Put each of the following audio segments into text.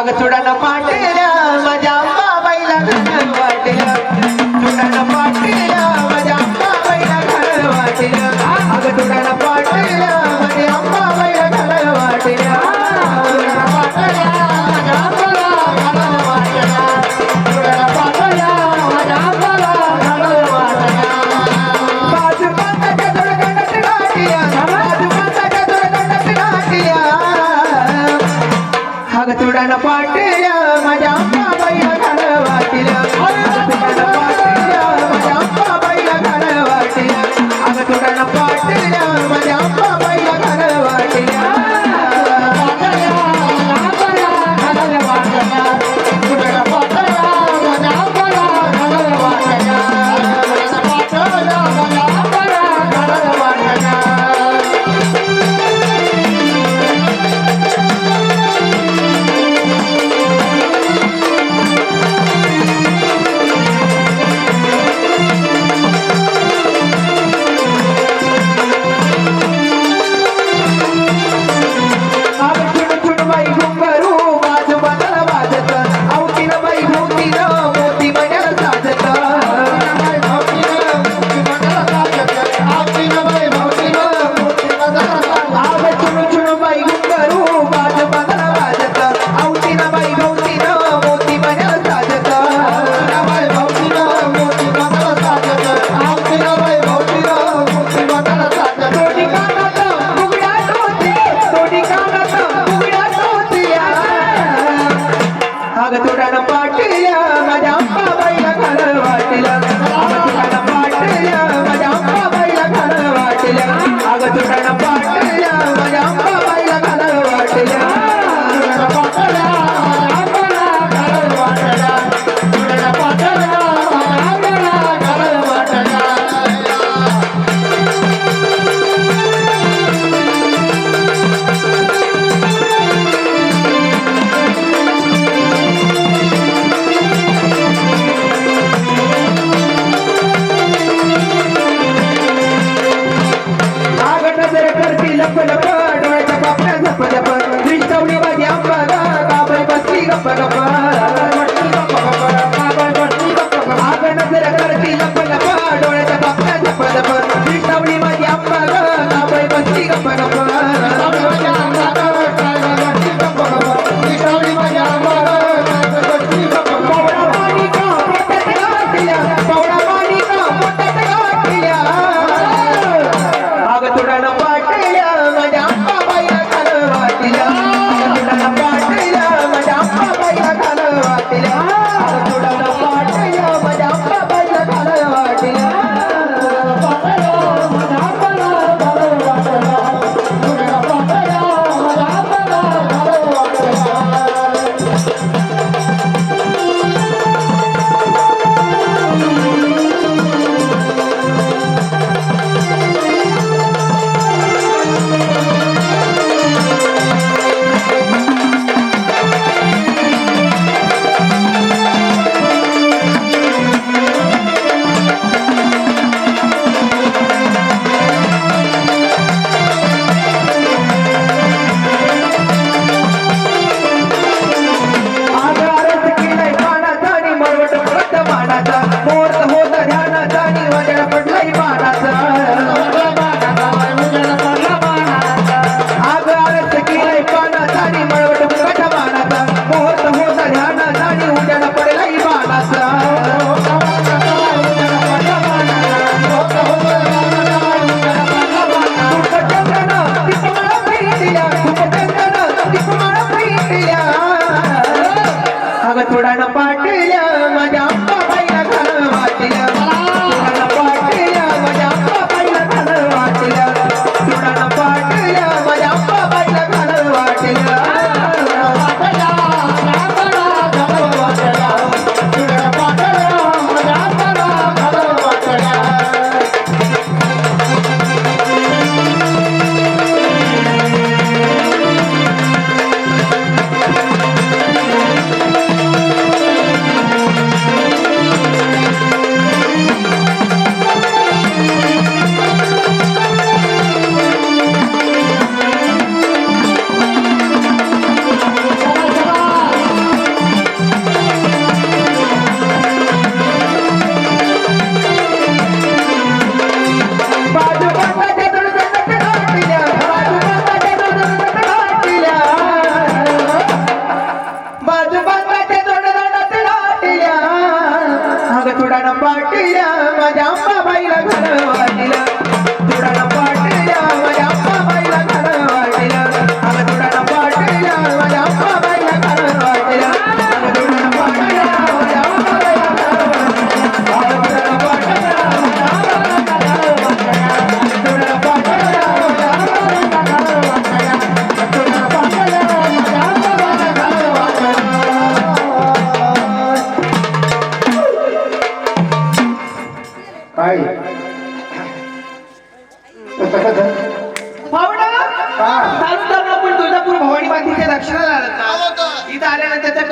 अग चुडानं पाटल्या माझ्या अंबाबाईला घाल वाटल्या चुडानं पाटल्या माझ्या अंबाबाईला घाल वाटल्या अग चुडानं पाटल्या माझ्या अंबाबाईला घाल वाटल्या चुडानं पाटल्या माझ्या अंबाला घाल वाटल्या चुडानं पाटल्या माझ्या अंबाला घाल वाटल्या बाजू माताच्या दुर्गंडात घातल्या बाजू माताच्या दुर्गंडात घातल्या अग चुडानं पाटल्या माझ्या अंबाबाईला घाल वाटल्या अग चुडानं पाटल्या माझ्या अंबाबाईला घाल वाटल्या अग चुडानं पाटल्या माझ्या अंबाबाईला घाल वाटल्या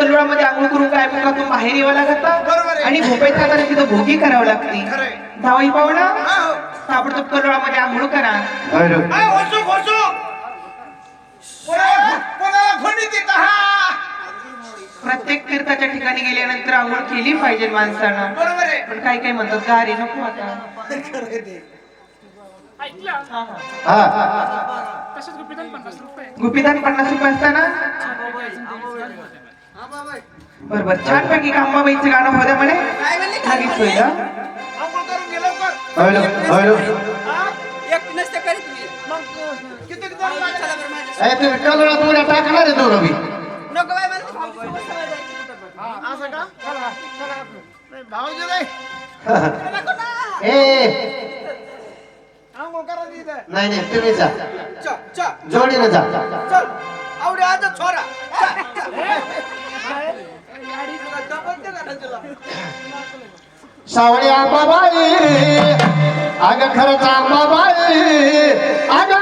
कल्लोळामध्ये आंघोळ करून काय मुखातून बाहेर यावं बरोबर लागतं आहे. आणि भोपाईत जाताना तिथं भोगी करावं लागते खरंय. जावई पाहुणा हो. ताबडतोब कल्लोळामध्ये आंघोळ करा होसू होसू कोणाला फोन येते का हा? प्रत्येक तीर्थाच्या ठिकाणी गेल्यानंतर आंघोळ केली पाहिजे माणसानं बरोबर आहे. पण काही काही म्हणतात गारी नको आता खरंय ते. गुपिदान 50 रुपये असताना बरोबर छानपैकी कांबाबाईचं गाणं होतं म्हणे काय म्हणले? लगेच होईल हा. आंघोळ करून गेलो पण. हा? एक नसते करीत मी किती जण लागले? चला बरं माझ्या कलरात उड्या टाकणार आहे दोघं बी नको बाय मला भाऊजी सोबत सवय जायची कुठं पण. असं का? नाही, भाऊजी नाही. नको ना. ए आंघोळ करा तिथं. नाही नाही तुम्ही जा च, च, जोडीनं जा चल. आवडे आज छोरा. सावळी आंबाबाई अग खरंच आंबाबाई अग